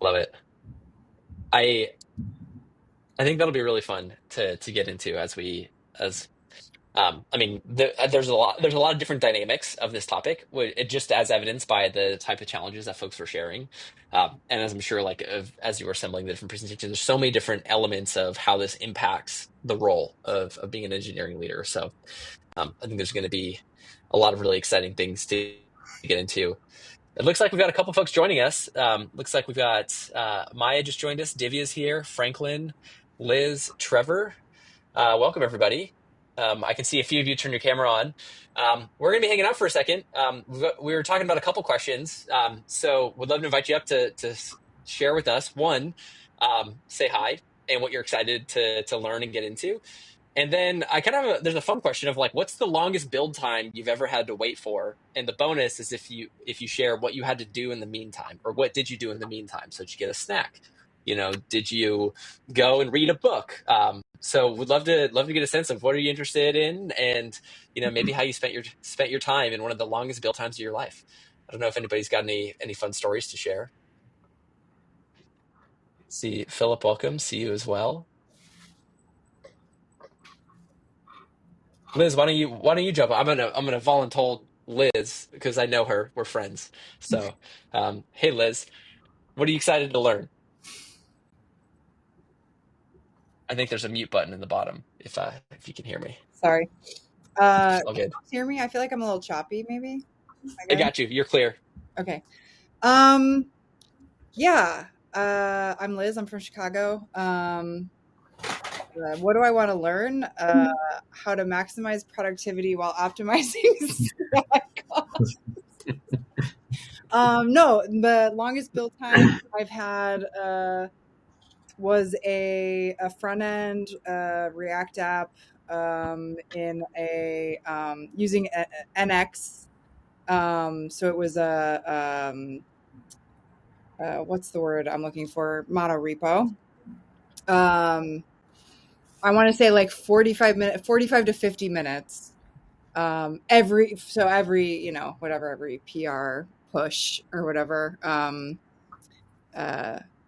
Love it. I I think that'll be really fun to get into as I mean, there's a lot of different dynamics of this topic, just as evidenced by the type of challenges that folks were sharing, and as I'm sure, as you were assembling the different presentations, there's so many different elements of how this impacts the role of being an engineering leader. So I think there's going to be a lot of really exciting things to get into. It looks like we've got a couple folks joining us. Looks like we've got Maya just joined us, Divya's here, Franklin, Liz, Trevor. Welcome, everybody. I can see a few of you turn your camera on. We're going to be hanging out for a second. We were talking about a couple questions, so would love to invite you up to share with us. One, say hi and what you're excited to learn and get into. And then I kind of there's a fun question of like, what's the longest build time you've ever had to wait for? And the bonus is if you share what you had to do in the meantime, or what did you do in the meantime? So did you get a snack? Did you go and read a book? So would love to get a sense of what are you interested in, and maybe how you spent your time in one of the longest build times of your life. I don't know if anybody's got any fun stories to share. See Philip, welcome. See you as well. Liz, why don't you jump? I'm gonna volunteer Liz because I know her. We're friends. So, hey Liz, what are you excited to learn? I think there's a mute button in the bottom if you can hear me. Sorry. All Can you good. hear me? I feel like I'm a little choppy, maybe. I got you. You're clear. Okay. Yeah. I'm Liz. I'm from Chicago. What do I want to learn? How to maximize productivity while optimizing snack costs. No, the longest build time I've had was a front end React app in a using NX. So it was what's the word I'm looking for? Monorepo. I want to say like 45 to 50 minutes. Every every PR push or whatever.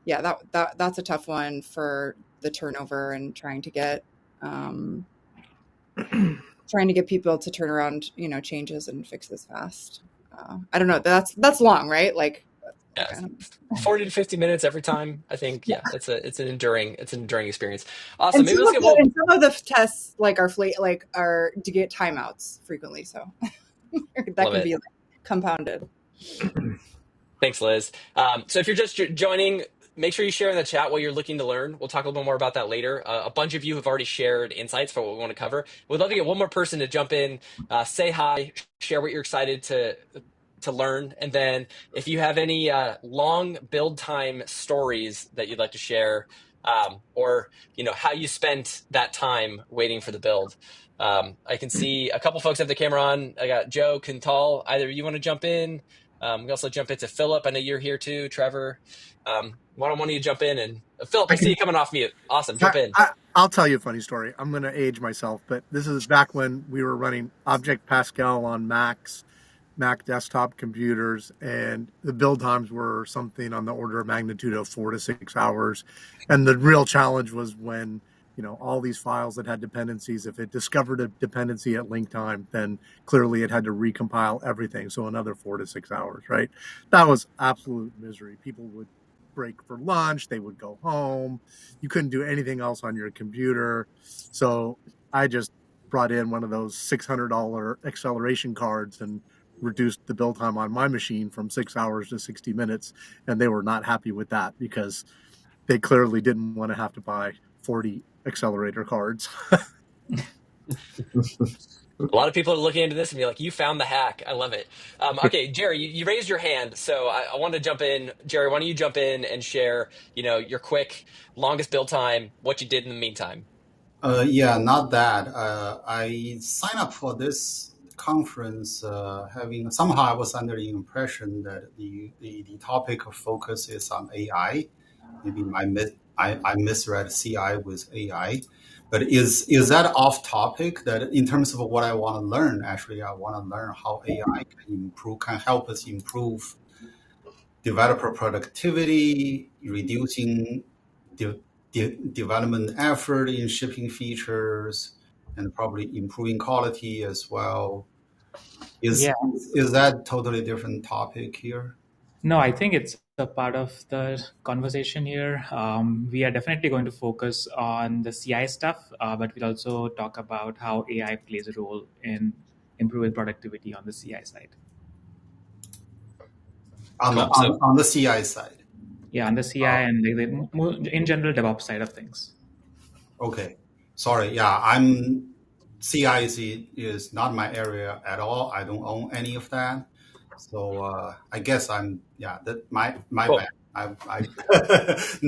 Yeah, that's a tough one for the turnover and trying to get people to turn around, changes and fix this fast. I don't know. That's long, right? Like, Yeah, okay. 40 to 50 minutes every time. I think Yeah. it's an enduring experience. Awesome. And Maybe let's get some of the tests are to get timeouts frequently, so that love can it. be like compounded. Thanks, Liz. So if you're just joining, make sure you share in the chat what you're looking to learn. We'll talk a little bit more about that later. A bunch of you have already shared insights for what we want to cover. We'd love to get one more person to jump in, say hi, share what you're excited to learn, and then if you have any long build time stories that you'd like to share, or how you spent that time waiting for the build. I can see a couple folks have the camera on. I got Joe Quintal. Either you want to jump in. We can also jump into Philip. I know you're here too, Trevor. Why don't one of you jump in? And Philip, I see you coming off mute. Awesome, jump in. I'll tell you a funny story. I'm going to age myself, but this is back when we were running Object Pascal on Mac desktop computers, and the build times were something on the order of magnitude of 4 to 6 hours. And the real challenge was when, all these files that had dependencies, if it discovered a dependency at link time, then clearly it had to recompile everything. So another 4 to 6 hours, right? That was absolute misery. People would break for lunch, they would go home. You couldn't do anything else on your computer. So I just brought in one of those $600 acceleration cards and reduced the build time on my machine from 6 hours to 60 minutes. And they were not happy with that because they clearly didn't want to have to buy 40 accelerator cards. A lot of people are looking into this and be like, you found the hack. I love it. Okay, Jerry, you raised your hand. So I want to jump in. Jerry, why don't you jump in and share, your quick, longest build time, what you did in the meantime? Yeah, not that. I signed up for this conference having somehow I was under the impression that the topic of focus is on AI. Maybe I misread CI with AI. But is that off topic? That in terms of what I want to learn, actually, I want to learn how AI can help us improve developer productivity, reducing development effort in shipping features, and probably improving quality as well. Is Yeah. is that totally different topic here? No, I think it's a part of the conversation here. We are definitely going to focus on the CI stuff, but we'll also talk about how AI plays a role in improving productivity on the CI side. On the Cool. So on the CI side. Yeah, on the CI and in general DevOps side of things. Okay. Sorry. Yeah, CI is not my area at all. I don't own any of that. So I guess that my cool. bad. I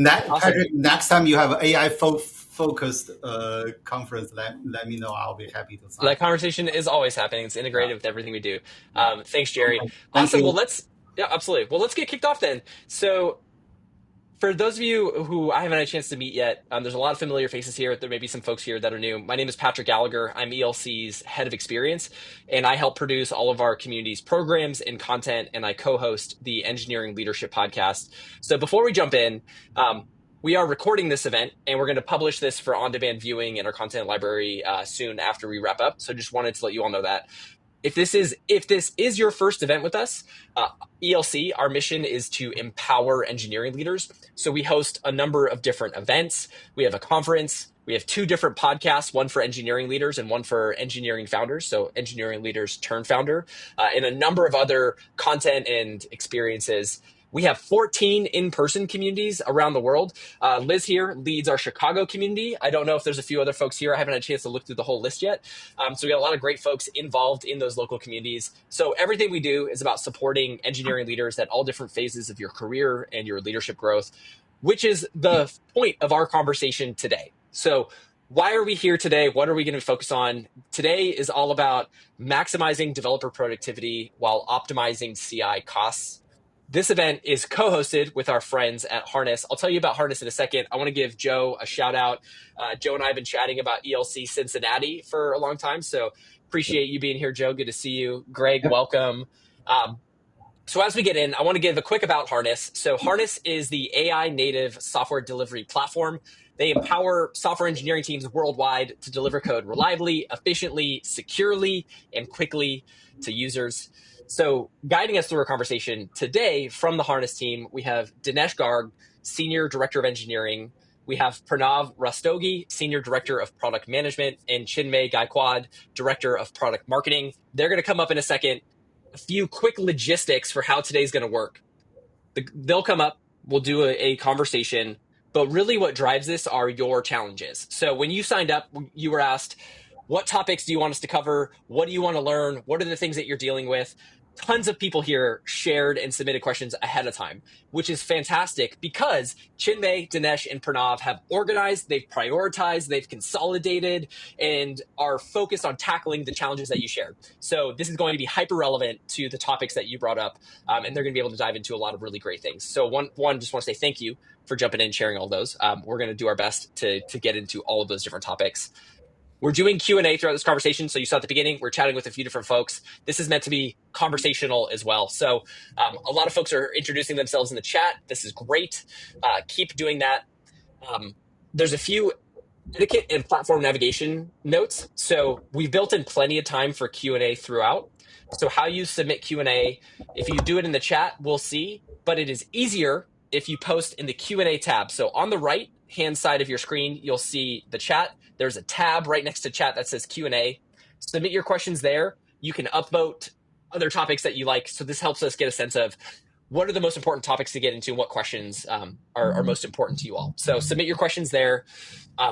Awesome. Patrick, next time you have an AI focused conference, let me know. I'll be happy to sign. That conversation is always happening. It's integrated with everything we do. Thanks, Jerry. Okay. Thank Awesome. you. Well, absolutely. Well, let's get kicked off then. So for those of you who I haven't had a chance to meet yet, there's a lot of familiar faces here. There may be some folks here that are new. My name is Patrick Gallagher. I'm ELC's head of experience, and I help produce all of our community's programs and content, and I co-host the Engineering Leadership Podcast. So before we jump in, we are recording this event, and we're going to publish this for on-demand viewing in our content library soon after we wrap up. So just wanted to let you all know that. If this is your first event with us, ELC, our mission is to empower engineering leaders. So we host a number of different events. We have a conference. We have 2 different podcasts, one for engineering leaders and one for engineering founders. So engineering leaders turn founder, and a number of other content and experiences. We have 14 in-person communities around the world. Liz here leads our Chicago community. I don't know if there's a few other folks here. I haven't had a chance to look through the whole list yet. So we got a lot of great folks involved in those local communities. So everything we do is about supporting engineering leaders at all different phases of your career and your leadership growth, which is the point of our conversation today. So why are we here today? What are we going to focus on? Today is all about maximizing developer productivity while optimizing CI costs. This event is co-hosted with our friends at Harness. I'll tell you about Harness in a second. I want to give Joe a shout out. Joe and I have been chatting about ELC Cincinnati for a long time, so appreciate you being here, Joe. Good to see you. Greg, welcome. So as we get in, I want to give a quick about Harness. So Harness is the AI native software delivery platform. They empower software engineering teams worldwide to deliver code reliably, efficiently, securely, and quickly to users. So guiding us through our conversation today from the Harness team, we have Dinesh Garg, Senior Director of Engineering. We have Pranav Rastogi, Senior Director of Product Management, and Chinmay Gaikwad, Director of Product Marketing. They're going to come up in a second. A few quick logistics for how today's going to work. They'll come up, we'll do a conversation, but really what drives this are your challenges. So when you signed up, you were asked, what topics do you want us to cover? What do you want to learn? What are the things that you're dealing with? Tons of people here shared and submitted questions ahead of time, which is fantastic because Chinmay, Dinesh, and Pranav have organized, they've prioritized, they've consolidated, and are focused on tackling the challenges that you shared. So this is going to be hyper relevant to the topics that you brought up, and they're going to be able to dive into a lot of really great things. So one, just want to say thank you for jumping in and sharing all those. We're going to do our best to get into all of those different topics. We're doing Q&A throughout this conversation. So you saw at the beginning, we're chatting with a few different folks. This is meant to be conversational as well. So a lot of folks are introducing themselves in the chat. This is great. Keep doing that. There's a few etiquette and platform navigation notes. So we've built in plenty of time for Q&A throughout. So how you submit Q&A, if you do it in the chat, we'll see. But it is easier if you post in the Q&A tab. So on the right-hand side of your screen, you'll see the chat. There's a tab right next to chat that says Q&A. Submit your questions there. You can upvote other topics that you like. So this helps us get a sense of what are the most important topics to get into and what questions are most important to you all. So submit your questions there.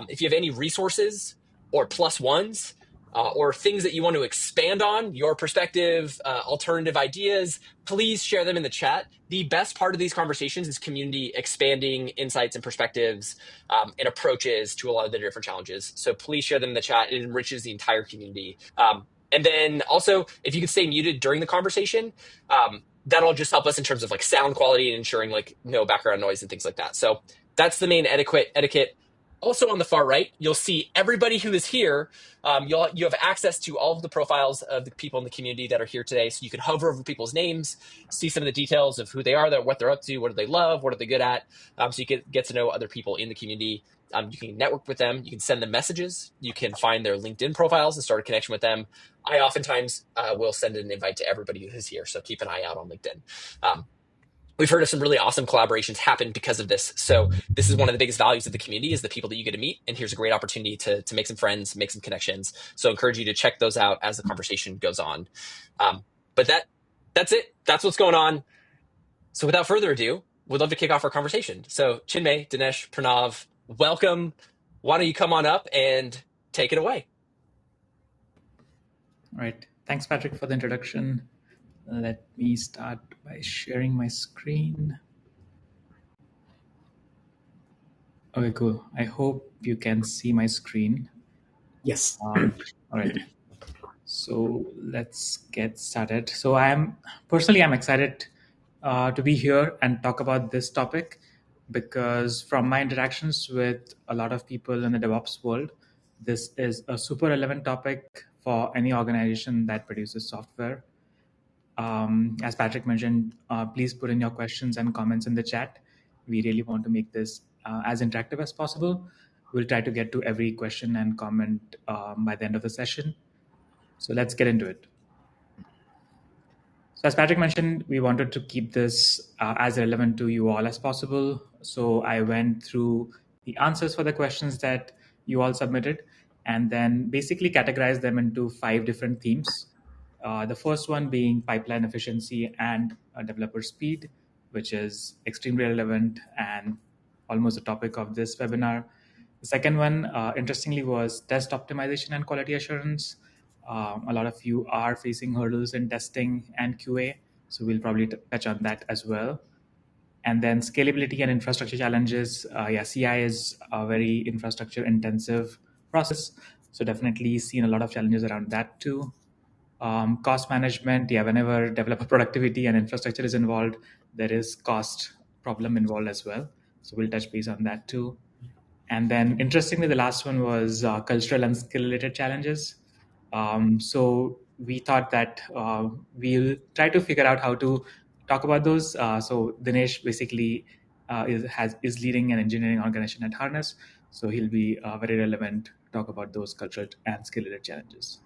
If you have any resources or plus ones or things that you want to expand on, your perspective, alternative ideas, please share them in the chat. The best part of these conversations is community expanding insights and perspectives and approaches to a lot of the different challenges. So please share them in the chat. It enriches the entire community. And then also, if you could stay muted during the conversation, that'll just help us in terms of like sound quality and ensuring like no background noise and things like that. So that's the main etiquette. Also on the far right, you'll see everybody who is here. You have access to all of the profiles of the people in the community that are here today. So you can hover over people's names, see some of the details of who they are, what they're up to, what do they love, what are they good at. So you can get to know other people in the community. You can network with them. You can send them messages. You can find their LinkedIn profiles and start a connection with them. I oftentimes will send an invite to everybody who's here. So keep an eye out on LinkedIn. We've heard of some really awesome collaborations happen because of this. So this is one of the biggest values of the community is the people that you get to meet. And here's a great opportunity to make some friends, make some connections. So I encourage you to check those out as the conversation goes on. But that's it. That's what's going on. So without further ado, we'd love to kick off our conversation. So Chinmay, Dinesh, Pranav, welcome. Why don't you come on up and take it away? All right. Thanks, Patrick, for the introduction. Let me start by sharing my screen. Okay, cool. I hope you can see my screen. Yes. All right. So let's get started. So I'm excited to be here and talk about this topic because from my interactions with a lot of people in the DevOps world, this is a super relevant topic for any organization that produces software. As Patrick mentioned, please put in your questions and comments in the chat. We really want to make this as interactive as possible. We'll try to get to every question and comment by the end of the session. So let's get into it. So as Patrick mentioned, we wanted to keep this as relevant to you all as possible. So I went through the answers for the questions that you all submitted and then basically categorized them into 5 different themes. The first one being pipeline efficiency and developer speed, which is extremely relevant and almost the topic of this webinar. The second one, interestingly, was test optimization and quality assurance. A lot of you are facing hurdles in testing and QA, so we'll probably touch on that as well. And then scalability and infrastructure challenges. CI is a very infrastructure intensive process, so definitely seen a lot of challenges around that too. Cost management, whenever developer productivity and infrastructure is involved, there is cost problem involved as well. So we'll touch base on that too. And then interestingly, the last one was cultural and skill-related challenges. So we thought that we'll try to figure out how to talk about those. So Dinesh basically is leading an engineering organization at Harness. So he'll be very relevant to talk about those cultural and skill-related challenges.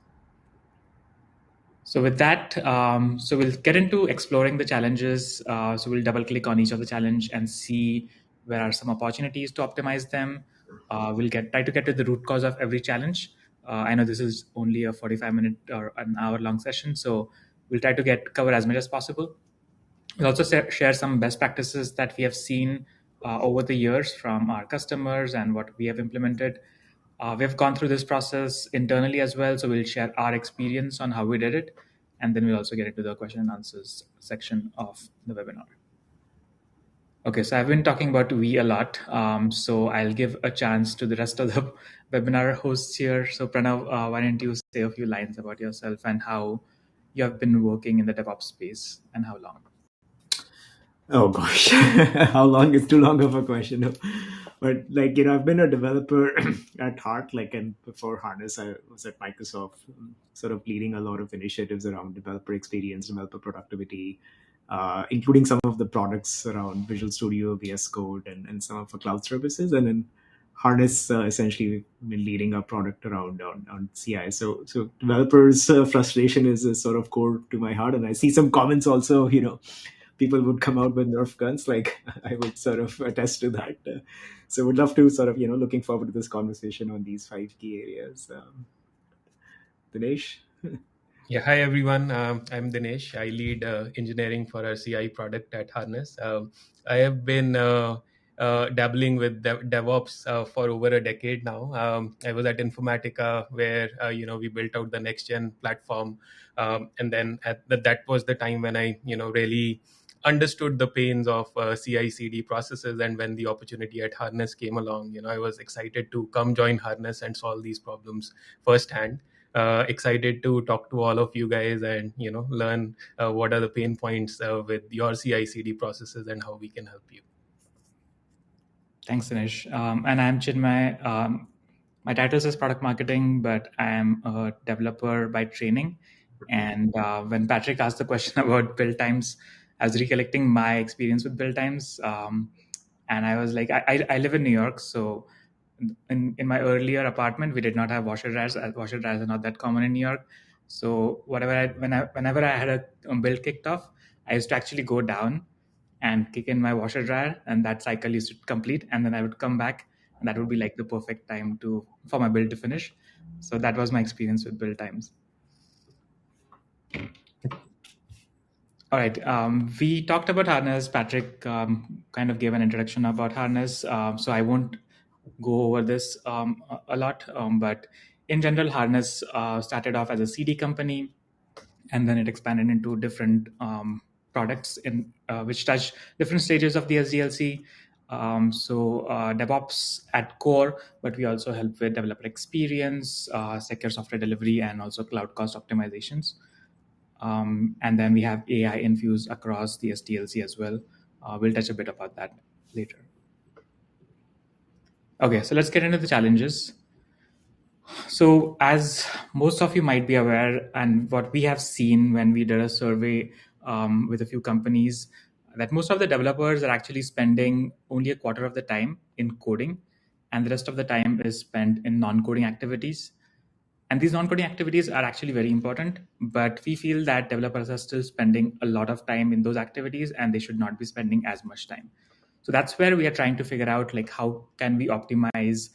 So with that, so we'll get into exploring the challenges. So we'll double click on each of the challenge and see where are some opportunities to optimize them. We'll try to get to the root cause of every challenge. I know this is only a 45-minute or an hour-long session, so we'll try to cover as much as possible. We'll also share some best practices that we have seen over the years from our customers and what we have implemented. We've gone through this process internally as well, so we'll share our experience on how we did it, and then we'll also get into the question and answers section of the webinar. Okay, so I've been talking about we a lot, so I'll give a chance to the rest of the webinar hosts here. So Pranav, why don't you say a few lines about yourself and how you have been working in the DevOps space and how long? Oh gosh, how long is too long of a question? No. But I've been a developer at heart. And before Harness, I was at Microsoft, sort of leading a lot of initiatives around developer experience, developer productivity, including some of the products around Visual Studio, VS Code, and some of the cloud services. And then Harness essentially been leading a product around on CI. So developers' frustration is sort of core to my heart. And I see some comments also, people would come out with Nerf guns. I would sort of attest to that. So would love to sort of, looking forward to this conversation on these 5 key areas. Dinesh? Yeah, hi everyone. I'm Dinesh. I lead engineering for our CI product at Harness. I have been dabbling with DevOps for over a decade now. I was at Informatica where we built out the next gen platform, and then that was the time when I really understood the pains of CI/CD processes. And when the opportunity at Harness came along, I was excited to come join Harness and solve these problems firsthand. Excited to talk to all of you guys and learn what are the pain points with your CI/CD processes and how we can help you. Thanks, Dinesh. And I'm Chinmay. My title is product marketing, but I'm a developer by training. And when Patrick asked the question about build times, I was recollecting my experience with build times. And I was like, I live in New York. So in my earlier apartment, we did not have washer dryers. Washer dryers are not that common in New York. So whenever I had a build kicked off, I used to actually go down and kick in my washer dryer, and that cycle used to complete, and then I would come back, and that would be like the perfect time for my build to finish. So that was my experience with build times. All right, we talked about Harness. Patrick kind of gave an introduction about Harness, so I won't go over this a lot, but in general, Harness started off as a CD company, and then it expanded into different products in which touch different stages of the SDLC. So DevOps at core, but we also help with developer experience, secure software delivery, and also cloud cost optimizations. And then we have AI infused across the SDLC as well. We'll touch a bit about that later. Okay, so let's get into the challenges. So as most of you might be aware, and what we have seen when we did a survey with a few companies, that most of the developers are actually spending only a quarter of the time in coding, and the rest of the time is spent in non-coding activities. And these non-coding activities are actually very important, but we feel that developers are still spending a lot of time in those activities, and they should not be spending as much time. So that's where we are trying to figure out, like, how can we optimize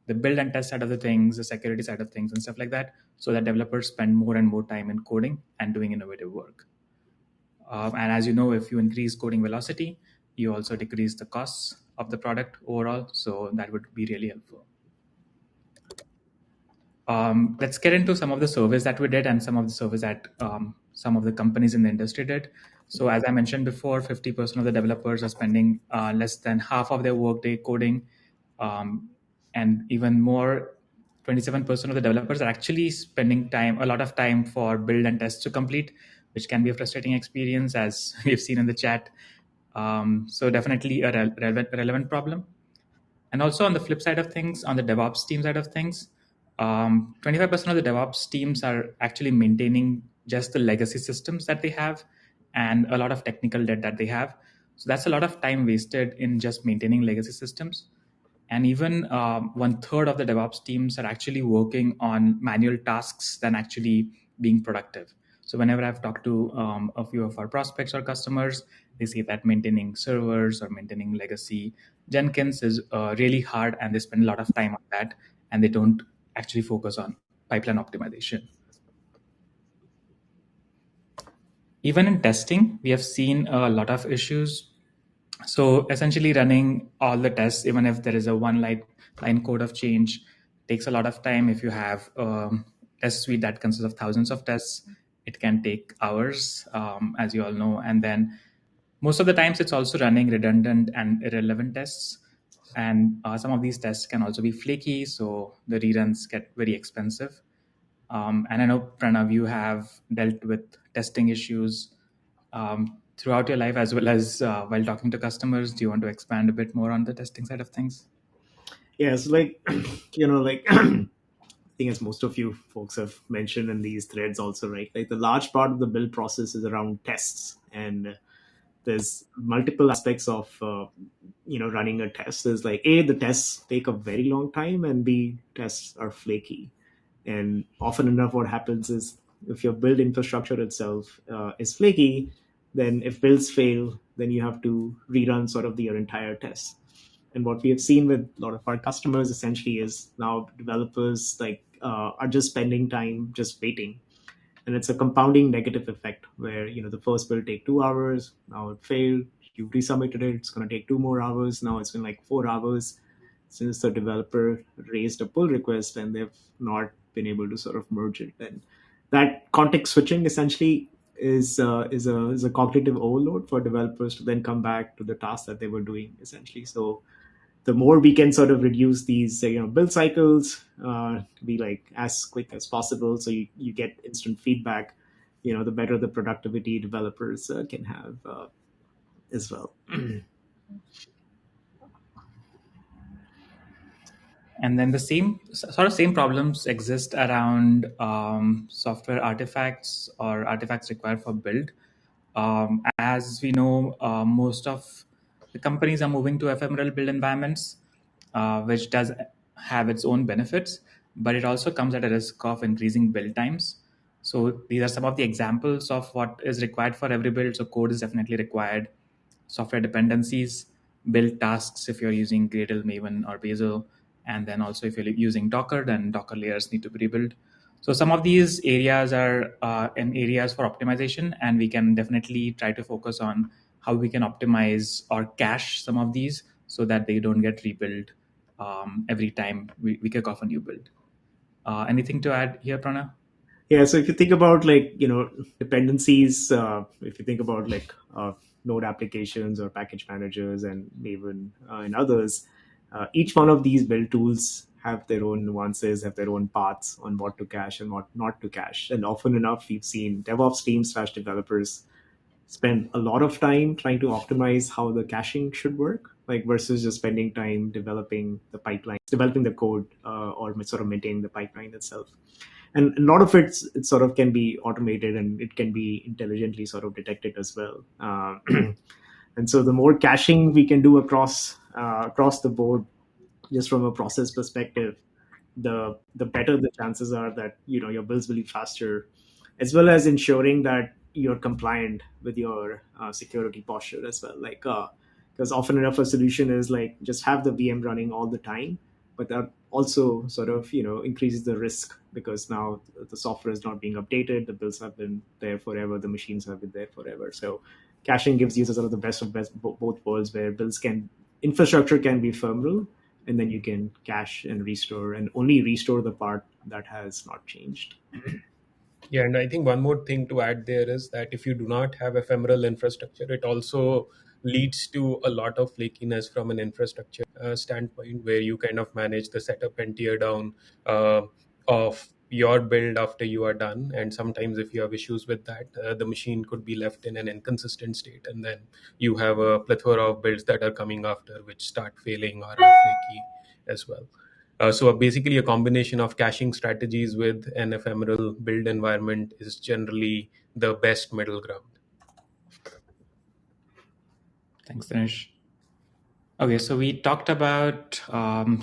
the build and test side of the things, the security side of things, and stuff like that, so that developers spend more and more time in coding and doing innovative work. And as you know, if you increase coding velocity, you also decrease the costs of the product overall. So that would be really helpful. Let's get into some of the surveys that we did and some of the surveys that some of the companies in the industry did. So as I mentioned before, 50% of the developers are spending less than half of their workday coding. And even more, 27% of the developers are actually spending a lot of time for build and test to complete, which can be a frustrating experience, as we've seen in the chat. So definitely a relevant problem. And also on the flip side of things, on the DevOps team side of things, 25% of the DevOps teams are actually maintaining just the legacy systems that they have and a lot of technical debt that they have. So that's a lot of time wasted in just maintaining legacy systems. And even 1/3 of the DevOps teams are actually working on manual tasks than actually being productive. So whenever I've talked to a few of our prospects or customers, they say that maintaining servers or maintaining legacy Jenkins is really hard, and they spend a lot of time on that, and they don't actually focus on pipeline optimization. Even in testing, we have seen a lot of issues. So essentially running all the tests, even if there is a line code of change, takes a lot of time. If you have a test suite that consists of thousands of tests, it can take hours, as you all know. And then most of the times it's also running redundant and irrelevant tests. And some of these tests can also be flaky, so the reruns get very expensive. And I know, Pranav, you have dealt with testing issues throughout your life, as well as while talking to customers. Do you want to expand a bit more on the testing side of things? Yeah, so like, I think as most of you folks have mentioned in these threads also, right? Like the large part of the build process is around tests, and there's multiple aspects of running a test. There's like A, the tests take a very long time, and B, tests are flaky. And often enough, what happens is if your build infrastructure itself is flaky, then if builds fail, then you have to rerun sort of your entire test. And what we have seen with a lot of our customers essentially is now developers are just spending time just waiting. And it's a compounding negative effect where, the first build take 2 hours, now it failed, you resubmitted it, it's going to take 2 more hours, now it's been like 4 hours since the developer raised a pull request, and they've not been able to sort of merge it. And that context switching essentially is a cognitive overload for developers to then come back to the task that they were doing essentially. So the more we can sort of reduce these build cycles to be like as quick as possible, so you get instant feedback, the better the productivity developers can have as well. And then the same problems exist around software artifacts or artifacts required for build. As we know, most of the companies are moving to ephemeral build environments, which does have its own benefits, but it also comes at a risk of increasing build times. So these are some of the examples of what is required for every build. So code is definitely required, software dependencies, build tasks if you're using Gradle, Maven, or Bazel, and then also if you're using Docker, then Docker layers need to be rebuilt. So some of these areas are in areas for optimization, and we can definitely try to focus on how we can optimize or cache some of these so that they don't get rebuilt every time we kick off a new build. Anything to add here, Pranav? Yeah, so if you think about dependencies, if you think about node applications or package managers and Maven and others, each one of these build tools have their own nuances, have their own paths on what to cache and what not to cache. And often enough, we've seen DevOps teams / developers spend a lot of time trying to optimize how the caching should work, like versus just spending time developing the pipeline, developing the code, or sort of maintaining the pipeline itself. And a lot of it sort of can be automated and it can be intelligently sort of detected as well. And so the more caching we can do across the board, just from a process perspective, the better the chances are that your builds will be faster, as well as ensuring that you're compliant with your security posture as well. Because often enough a solution is like just have the VM running all the time, but that also sort of increases the risk because now the software is not being updated, the builds have been there forever, the machines have been there forever. So caching gives you sort of the best of both worlds, where infrastructure can be ephemeral, and then you can cache and restore and only restore the part that has not changed. Yeah, and I think one more thing to add there is that if you do not have ephemeral infrastructure, it also leads to a lot of flakiness from an infrastructure standpoint, where you kind of manage the setup and tear down of your build after you are done. And sometimes if you have issues with that, the machine could be left in an inconsistent state, and then you have a plethora of builds that are coming after which start failing or are flaky as well. So basically, a combination of caching strategies with an ephemeral build environment is generally the best middle ground. Thanks, Dinesh. Okay, so we talked about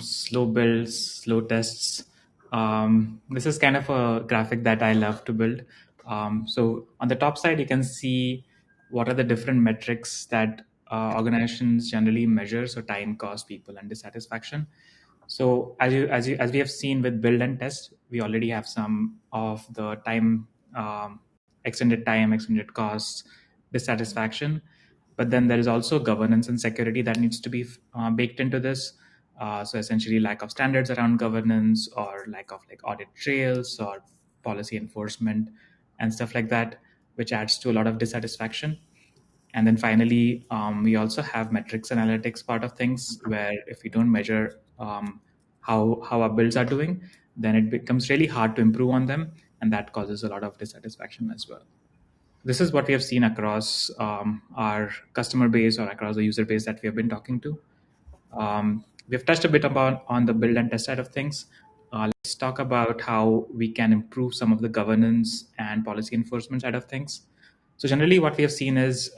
slow builds, slow tests. This is kind of a graphic that I love to build. So on the top side, you can see what are the different metrics that organizations generally measure. So time, cost, people, and dissatisfaction. So as we have seen with build and test, we already have some of the time, extended costs, dissatisfaction. But then there is also governance and security that needs to be baked into this. So essentially, lack of standards around governance, or lack of audit trails or policy enforcement and stuff like that, which adds to a lot of dissatisfaction. And then finally, we also have metrics analytics part of things, where if we don't measure how our builds are doing, then it becomes really hard to improve on them, and that causes a lot of dissatisfaction as well. This is what we have seen across our customer base or across the user base that we have been talking to. We've touched a bit on the build and test side of things. Let's talk about how we can improve some of the governance and policy enforcement side of things. So generally what we have seen is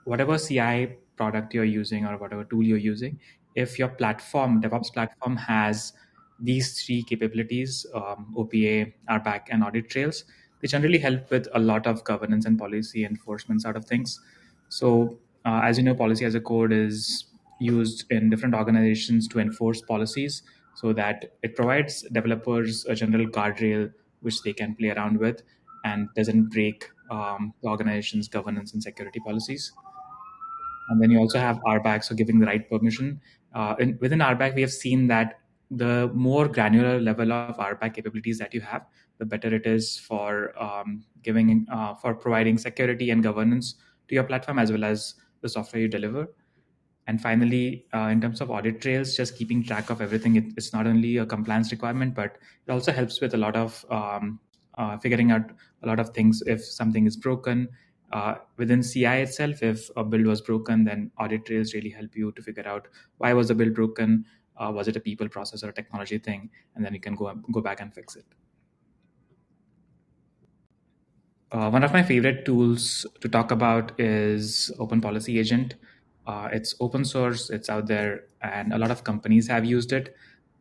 whatever CI product you're using or whatever tool you're using, if your platform, DevOps platform, has these three capabilities, OPA, RBAC, and audit trails, they generally help with a lot of governance and policy enforcement sort of things. So as you know, policy as a code is used in different organizations to enforce policies, so that it provides developers a general guardrail which they can play around with and doesn't break the organization's governance and security policies. And then you also have RBAC, so giving the right permission. Within RBAC, we have seen that the more granular level of RBAC capabilities that you have, the better it is for for providing security and governance to your platform, as well as the software you deliver. And finally, in terms of audit trails, just keeping track of everything, it's not only a compliance requirement, but it also helps with a lot of figuring out a lot of things. If something is broken within CI itself, if a build was broken, then audit trails really help you to figure out why was the build broken, Was it a people, process, or a technology thing? And then you can go back and fix it. One of my favorite tools to talk about is Open Policy Agent. It's open source, it's out there, and a lot of companies have used it.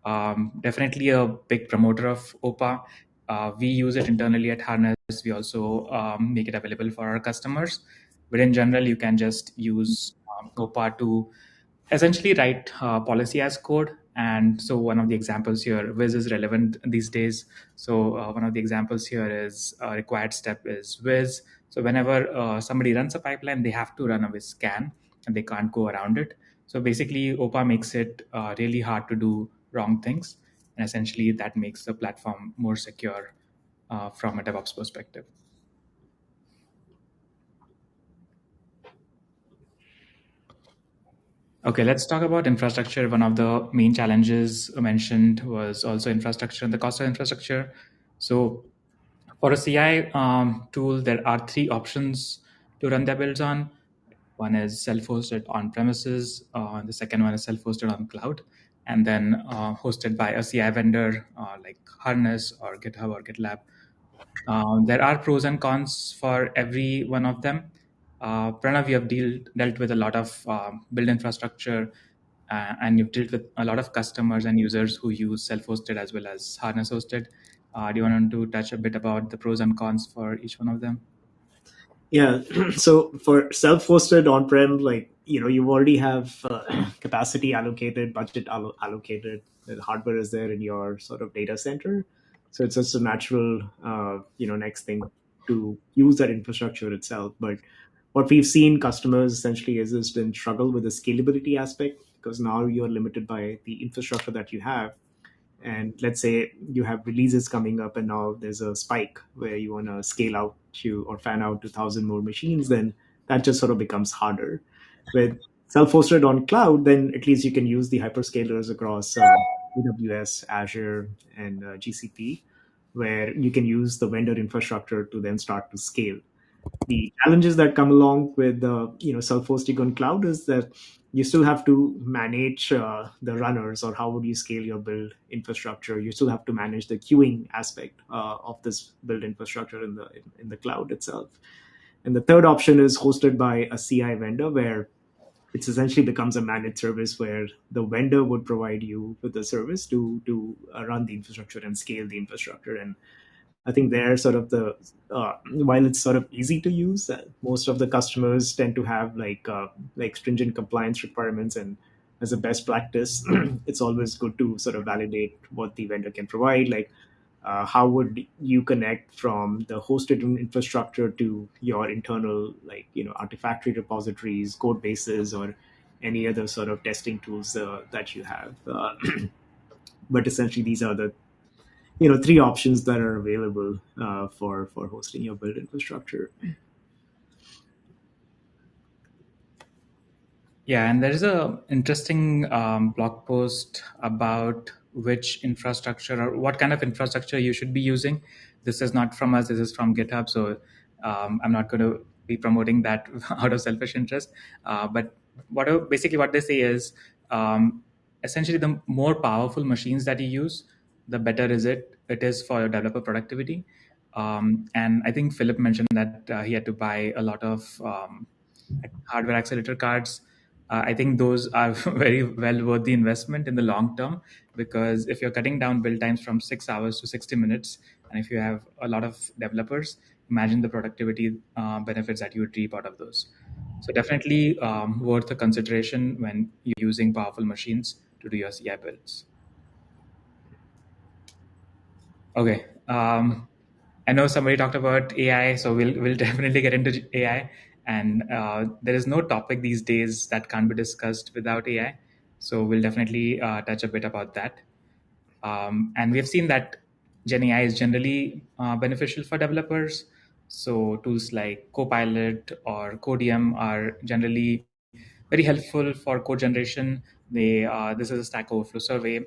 Definitely a big promoter of OPA. We use it internally at Harness. We also make it available for our customers. But in general, you can just use OPA to essentially write policy as code. And so one of the examples here, Wiz is relevant these days. So one of the examples here is a required step is Wiz. So whenever somebody runs a pipeline, they have to run a Wiz scan and they can't go around it. So basically, OPA makes it really hard to do wrong things. And essentially, that makes the platform more secure from a DevOps perspective. Okay, let's talk about infrastructure. One of the main challenges mentioned was also infrastructure and the cost of infrastructure. So for a CI tool, there are 3 options to run their builds on. One is self-hosted on premises. The second one is self-hosted on cloud. And then hosted by a CI vendor like Harness or GitHub or GitLab. There are pros and cons for every one of them. Pranav, you have dealt with a lot of build infrastructure, and you've dealt with a lot of customers and users who use self-hosted as well as Harness hosted. Do you want to touch a bit about the pros and cons for each one of them? Yeah. So for self-hosted on-prem, like, you already have capacity allocated, budget allocated. The hardware is there in your sort of data center. So it's just a natural, next thing to use that infrastructure itself. But what we've seen customers essentially is has been struggle with the scalability aspect, because now you're limited by the infrastructure that you have. And let's say you have releases coming up and now there's a spike where you want to scale out to or fan out to 1,000 more machines, then that just sort of becomes harder. With self-hosted on cloud, then at least you can use the hyperscalers across AWS, Azure, and GCP, where you can use the vendor infrastructure to then start to scale. The challenges that come along with self-hosting on cloud is that you still have to manage the runners, or how would you scale your build infrastructure. You still have to manage the queuing aspect of this build infrastructure in the cloud itself. And the third option is hosted by a CI vendor, where it essentially becomes a managed service where the vendor would provide you with the service to run the infrastructure and scale the infrastructure. And I think they're sort of while it's sort of easy to use, most of the customers tend to have like stringent compliance requirements. And as a best practice, it's always good to sort of validate what the vendor can provide. Like, how would you connect from the hosted infrastructure to your internal, Artifactory repositories, code bases, or any other sort of testing tools that you have. But essentially, these are the 3 options that are available for hosting your build infrastructure. Yeah, and there is a interesting blog post about which infrastructure or what kind of infrastructure you should be using. This is not from us, this is from GitHub. So I'm not going to be promoting that out of selfish interest. But basically what they say is essentially the more powerful machines that you use, the better it is for your developer productivity. And I think Philip mentioned that he had to buy a lot of hardware accelerator cards. I think those are very well worth the investment in the long term, because if you're cutting down build times from 6 hours to 60 minutes, and if you have a lot of developers, imagine the productivity benefits that you would reap out of those. So definitely worth a consideration when you're using powerful machines to do your CI builds. Okay. I know somebody talked about AI, so we'll definitely get into AI. And there is no topic these days that can't be discussed without AI. So we'll definitely touch a bit about that. And we have seen that Gen AI is generally beneficial for developers. So tools like Copilot or Codium are generally very helpful for code generation. This is a Stack Overflow survey.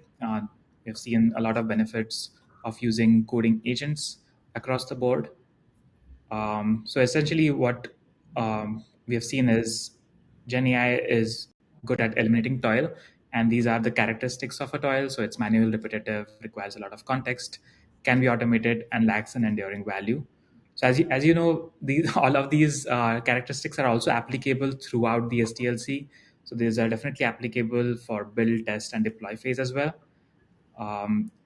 We've seen a lot of benefits of using coding agents across the board. So essentially what we have seen is Gen AI is good at eliminating toil. And these are the characteristics of a toil. So it's manual, repetitive, requires a lot of context, can be automated, and lacks an enduring value. So as you know, all of these characteristics are also applicable throughout the SDLC. So these are definitely applicable for build, test, and deploy phase as well.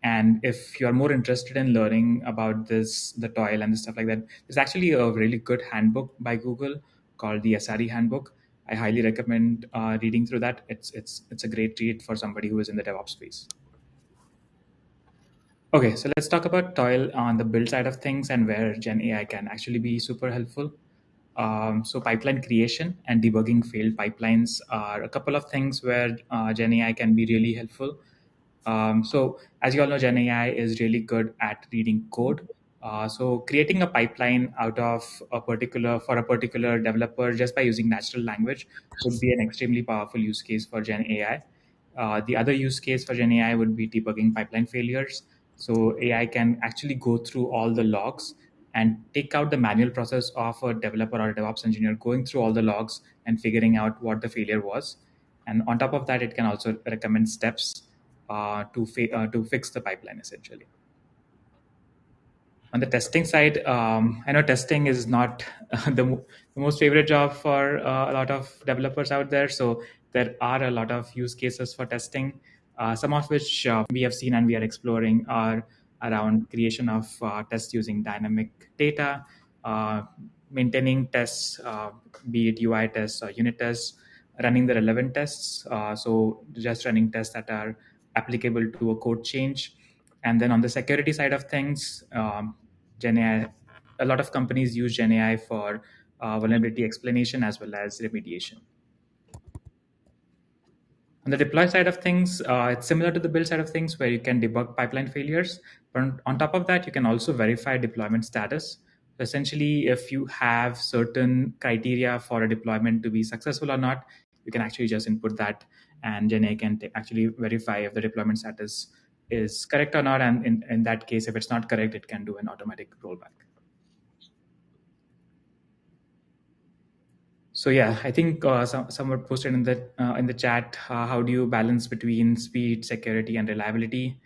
And if you're more interested in learning about the toil and the stuff like that, there's actually a really good handbook by Google called the SRE handbook. I highly recommend reading through that. It's a great read for somebody who is in the DevOps space. Okay, so let's talk about toil on the build side of things and where Gen AI can actually be super helpful. So pipeline creation and debugging failed pipelines are a couple of things where Gen AI can be really helpful. So as you all know, Gen AI is really good at reading code. So creating a pipeline out of for a particular developer just by using natural language would be an extremely powerful use case for Gen AI. The other use case for Gen AI would be debugging pipeline failures. So AI can actually go through all the logs and take out the manual process of a developer or a DevOps engineer going through all the logs and figuring out what the failure was. And on top of that, it can also recommend steps to fix the pipeline essentially. On the testing side, I know testing is not the most favorite job for a lot of developers out there. So there are a lot of use cases for testing, some of which we have seen and we are exploring are around creation of tests using dynamic data, maintaining tests, be it UI tests or unit tests, running the relevant tests. So just running tests that are applicable to a code change. And then on the security side of things, Gen AI, a lot of companies use Gen AI for vulnerability explanation as well as remediation. On the deploy side of things, it's similar to the build side of things where you can debug pipeline failures. But on top of that, you can also verify deployment status. So essentially, if you have certain criteria for a deployment to be successful or not, you can actually just input that and Gen AI can actually verify if the deployment status is correct or not. And in that case, if it's not correct, it can do an automatic rollback. So yeah, I think someone posted in the chat, how do you balance between speed, security, and reliability?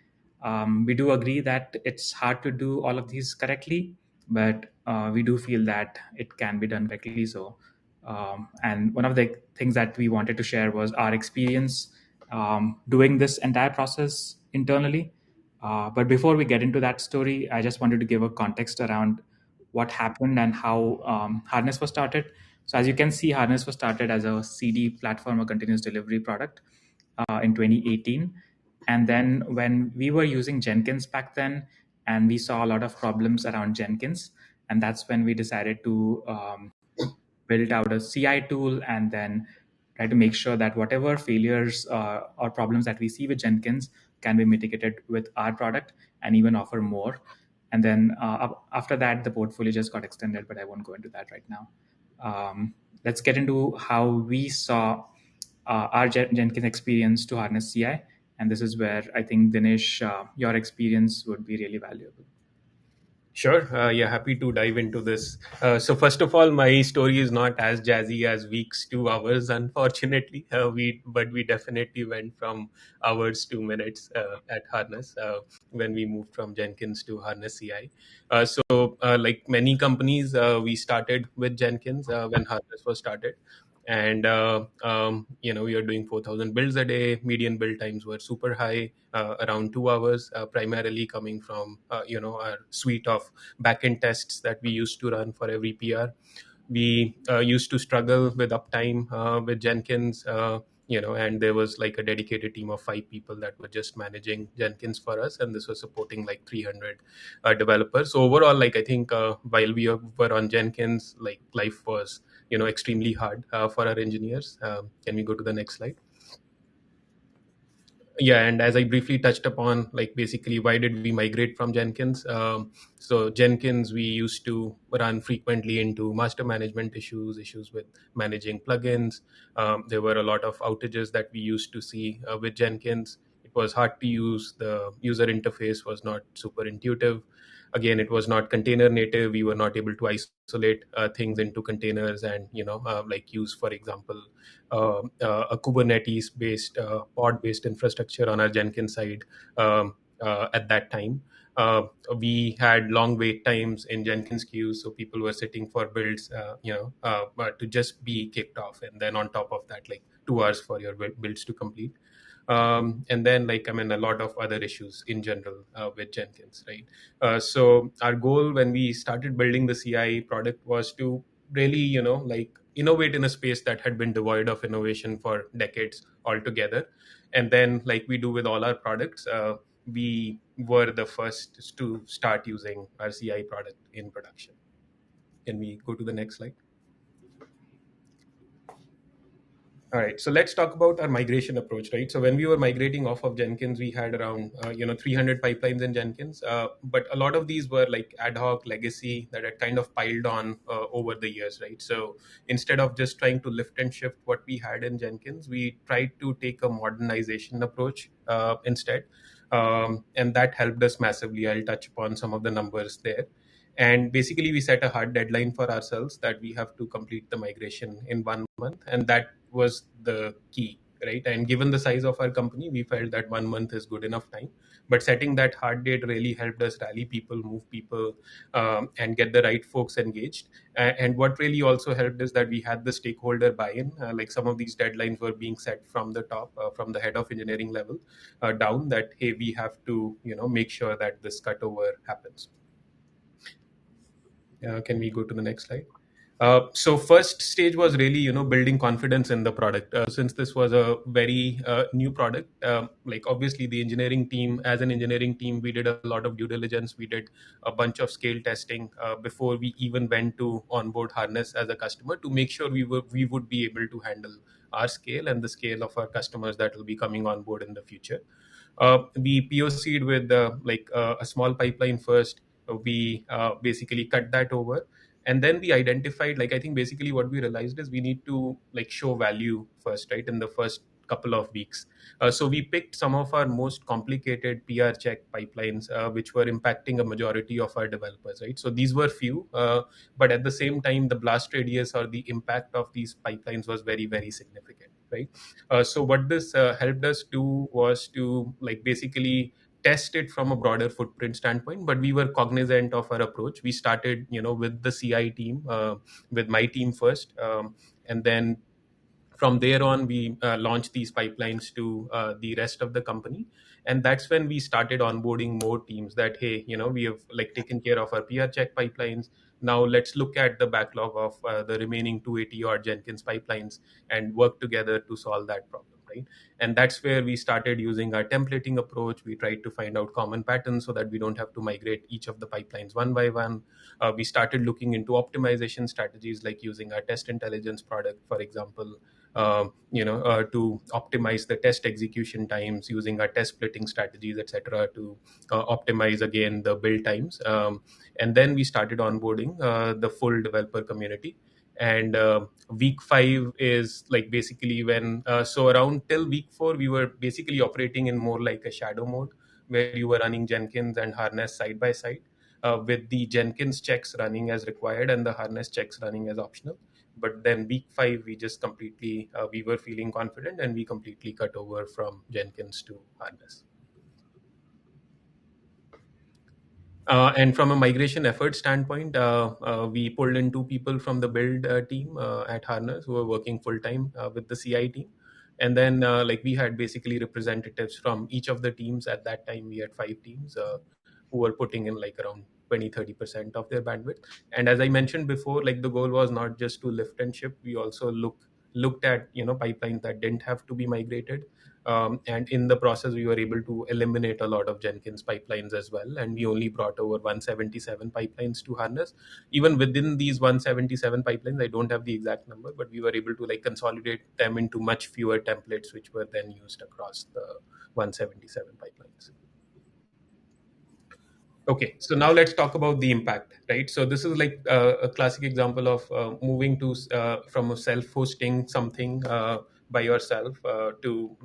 We do agree that it's hard to do all of these correctly, but we do feel that it can be done correctly. So, and one of the things that we wanted to share was our experience doing this entire process internally. But before we get into that story, I just wanted to give a context around what happened and how Harness was started. So as you can see, Harness was started as a CD platform, a continuous delivery product in 2018. And then when we were using Jenkins back then, and we saw a lot of problems around Jenkins, and that's when we decided to build out a CI tool and then try to make sure that whatever failures or problems that we see with Jenkins can be mitigated with our product and even offer more. And then after that, the portfolio just got extended, but I won't go into that right now. Let's get into how we saw our Jenkins experience to Harness CI. And this is where I think, Dinesh, your experience would be really valuable. Sure. Yeah, happy to dive into this. So first of all, my story is not as jazzy as weeks to hours, unfortunately. But we definitely went from hours to minutes at Harness when we moved from Jenkins to Harness CI. Like many companies, we started with Jenkins when Harness was started. And we are doing 4,000 builds a day. Median build times were super high, around 2 hours, primarily coming from our suite of backend tests that we used to run for every PR. We used to struggle with uptime with Jenkins, and there was like a dedicated team of 5 people that were just managing Jenkins for us, and this was supporting like 300 developers. So overall, like I think while we were on Jenkins, like life was extremely hard for our engineers. Can we go to the next slide? Yeah, and as I briefly touched upon, like basically why did we migrate from Jenkins? So Jenkins, we used to run frequently into master management issues with managing plugins. There were a lot of outages that we used to see with Jenkins. It was hard to use. The user interface was not super intuitive. Again, it was not container native. We were not able to isolate things into containers and like use, for example, a Kubernetes based pod based infrastructure on our Jenkins side at that time. We had long wait times in Jenkins queues, so people were sitting for builds, to just be kicked off, and then on top of that, like 2 hours for your builds to complete. And then a lot of other issues in general with Jenkins, right? So our goal when we started building the CI product was to really innovate in a space that had been devoid of innovation for decades altogether. And then, like we do with all our products, we were the first to start using our CI product in production. Can we go to the next slide? All right, so let's talk about our migration approach, right? So when we were migrating off of Jenkins, we had around 300 pipelines in Jenkins, but a lot of these were like ad hoc legacy that had kind of piled on over the years, right? So instead of just trying to lift and shift what we had in Jenkins, we tried to take a modernization approach instead, and that helped us massively. I'll touch upon some of the numbers there. And basically, we set a hard deadline for ourselves that we have to complete the migration in 1 month. And that was the key, right? And given the size of our company, we felt that 1 month is good enough time. But setting that hard date really helped us rally people, move people, and get the right folks engaged. And what really also helped is that we had the stakeholder buy-in. Like some of these deadlines were being set from the top, from the head of engineering level down, that, hey, we have to make sure that this cutover happens. Can we go to the next slide? So first stage was really, building confidence in the product. Since this was a very new product, like obviously the engineering team, as an engineering team, we did a lot of due diligence. We did a bunch of scale testing before we even went to onboard Harness as a customer to make sure we would be able to handle our scale and the scale of our customers that will be coming on board in the future. We POC'd with a small pipeline first. We basically cut that over, and then we identified, I think basically what we realized is we need to show value first, right, in the first couple of weeks. So we picked some of our most complicated PR check pipelines, which were impacting a majority of our developers, right? So these were few, but at the same time, the blast radius or the impact of these pipelines was very, very significant, right? So what this helped us do was to basically test it from a broader footprint standpoint, but we were cognizant of our approach. We started, with the CI team, with my team first, and then from there on, we launched these pipelines to the rest of the company. And that's when we started onboarding more teams that, hey, we have taken care of our PR check pipelines. Now let's look at the backlog of the remaining 280 odd Jenkins pipelines and work together to solve that problem, right? And that's where we started using our templating approach. We tried to find out common patterns so that we don't have to migrate each of the pipelines one by one. We started looking into optimization strategies, like using our test intelligence product, for example, to optimize the test execution times, using our test splitting strategies, etc., to optimize again the build times. And then we started onboarding the full developer community. And week 5 is basically when, so around till week 4, we were basically operating in more like a shadow mode, where you were running Jenkins and Harness side by side, with the Jenkins checks running as required and the Harness checks running as optional. But then week 5, we just completely, we were feeling confident, and we completely cut over from Jenkins to Harness. And from a migration effort standpoint, we pulled in 2 people from the build team at Harness who were working full time with the CI team. And then we had basically representatives from each of the teams. At that time, we had 5 teams who were putting in around 20-30% of their bandwidth. And as I mentioned before, the goal was not just to lift and shift. We also looked at pipelines that didn't have to be migrated. And in the process, we were able to eliminate a lot of Jenkins pipelines as well. And we only brought over 177 pipelines to Harness. Even within these 177 pipelines, I don't have the exact number, but we were able to consolidate them into much fewer templates, which were then used across the 177 pipelines. Okay, so now let's talk about the impact, right? So this is a classic example of moving to from a self-hosting something by yourself to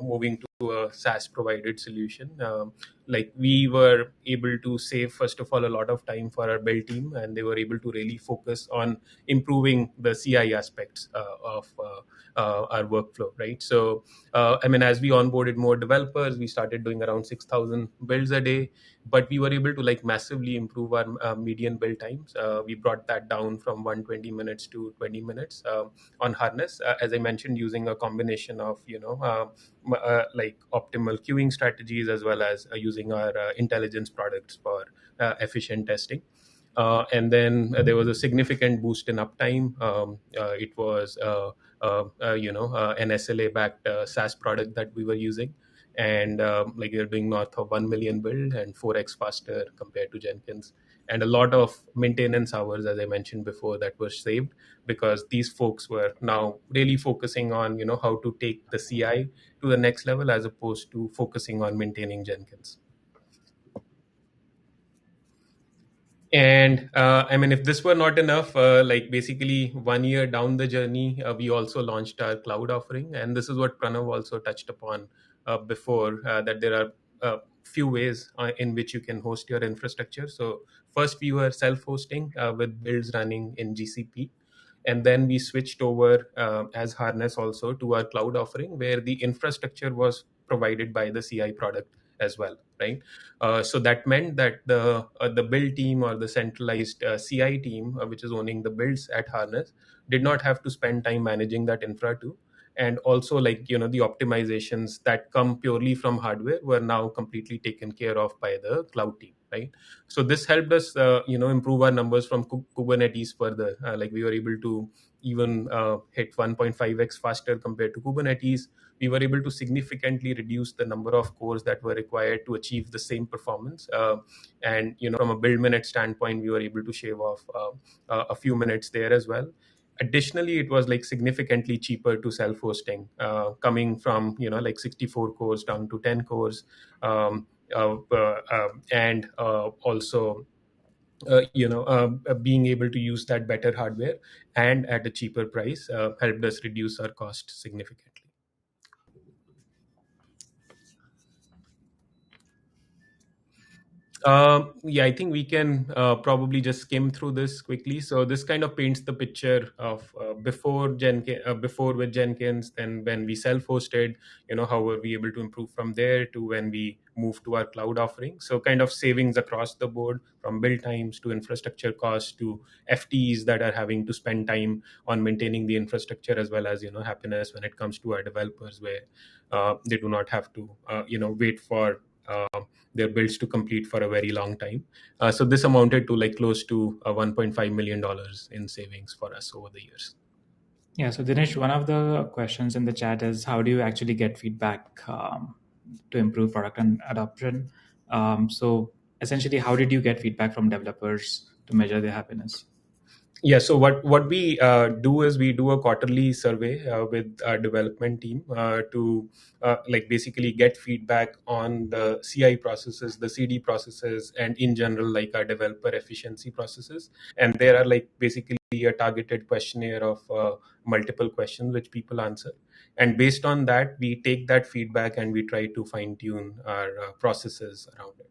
moving to a SaaS provided solution. Like we were able to save, first of all, a lot of time for our build team, and they were able to really focus on improving the CI aspects of our workflow, right? So, I mean, as we onboarded more developers, we started doing around 6,000 builds a day, but we were able to like massively improve our median build times. We brought that down from 120 minutes to 20 minutes on Harness, as I mentioned, using a combination of, like optimal queuing strategies, as well as using our intelligence products for efficient testing. And then there was a significant boost in uptime. It was an SLA-backed SaaS product that we were using, and like you're doing north of 1 million build and 4x faster compared to Jenkins, and a lot of maintenance hours, as I mentioned before, that were saved because these folks were now really focusing on how to take the CI to the next level as opposed to focusing on maintaining Jenkins. And I mean, if this were not enough, like basically 1 year down the journey, we also launched our cloud offering. And this is what Pranav also touched upon before, that there are a few ways in which you can host your infrastructure. So first we were self-hosting with builds running in GCP. And then we switched over as Harness also to our cloud offering, where the infrastructure was provided by the CI product as well, right? So that meant that the build team or the centralized CI team, which is owning the builds at Harness, did not have to spend time managing that infra too. And also, like, the optimizations that come purely from hardware were now completely taken care of by the cloud team, right? So this helped us, improve our numbers from Kubernetes further. Like we were able to even hit 1.5x faster compared to Kubernetes. We were able to significantly reduce the number of cores that were required to achieve the same performance. And from a build minute standpoint, we were able to shave off a few minutes there as well. Additionally, it was like significantly cheaper to self-hosting, coming from like 64 cores down to 10 cores, and also being able to use that better hardware and at a cheaper price helped us reduce our cost significantly. Yeah, I think we can probably just skim through this quickly. So this kind of paints the picture of before with Jenkins, then when we self-hosted, how were we able to improve from there to when we moved to our cloud offering. So kind of savings across the board, from build times to infrastructure costs to FTEs that are having to spend time on maintaining the infrastructure, as well as happiness when it comes to our developers, where they do not have to wait for their builds to complete for a very long time. So this amounted to like close to $1.5 million in savings for us over the years. Yeah, so Dinesh, one of the questions in the chat is, how do you actually get feedback to improve product and adoption? So essentially, how did you get feedback from developers to measure their happiness? Yeah, so what we do is we do a quarterly survey with our development team to like basically get feedback on the CI processes, the CD processes, and in general, like our developer efficiency processes. And there are like basically a targeted questionnaire of multiple questions which people answer. And based on that, we take that feedback and we try to fine tune our processes around it.